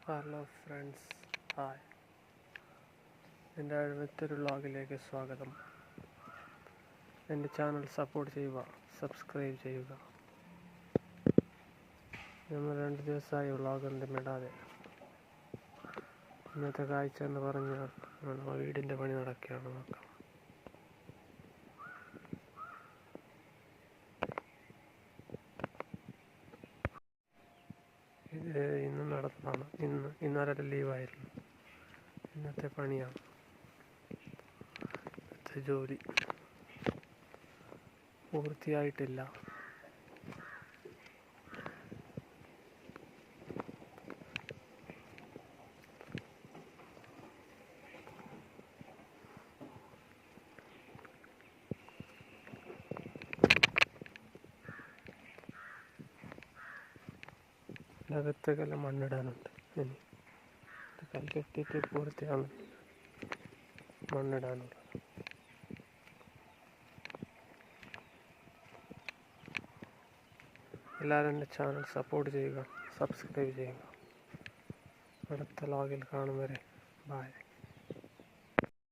Hello friends, hi. എൻ്റെ മറ്റൊരു വ്ളോഗിലേക്ക് സ്വാഗതം. എൻ്റെ ചാനൽ സപ്പോർട്ട് ചെയ്യുക, സബ്സ്ക്രൈബ് ചെയ്യുക. നമ്മൾ 2 ദിവസമായി വ്ളോഗൊന്നും ഇടാതെ. ഇന്നത്തെ കാഴ്ച എന്ന് പറഞ്ഞാൽ നമ്മൾ വീടിൻ്റെ പണി നടക്കുകയാണ്. നോക്കാം. ഇത് ഇന്ന് നടന്നതാണ്. ഇന്നലെ ലീവായിരുന്നു. ഇന്നത്തെ പണിയാണ്. ഇന്നത്തെ ജോലി പൂർത്തിയായിട്ടില്ല. അകത്തേക്കെല്ലാം മണ്ണിടാനുണ്ട്. ഇനി കല്ലെട്ടിട്ട് പൂർത്തിയാണ് മണ്ണിടാനുള്ളത്. എല്ലാവരും എൻ്റെ ചാനൽ സപ്പോർട്ട് ചെയ്യുക, സബ്സ്ക്രൈബ് ചെയ്യുക. അടുത്ത വ്ളോഗിൽ കാണും വരെ ബൈ.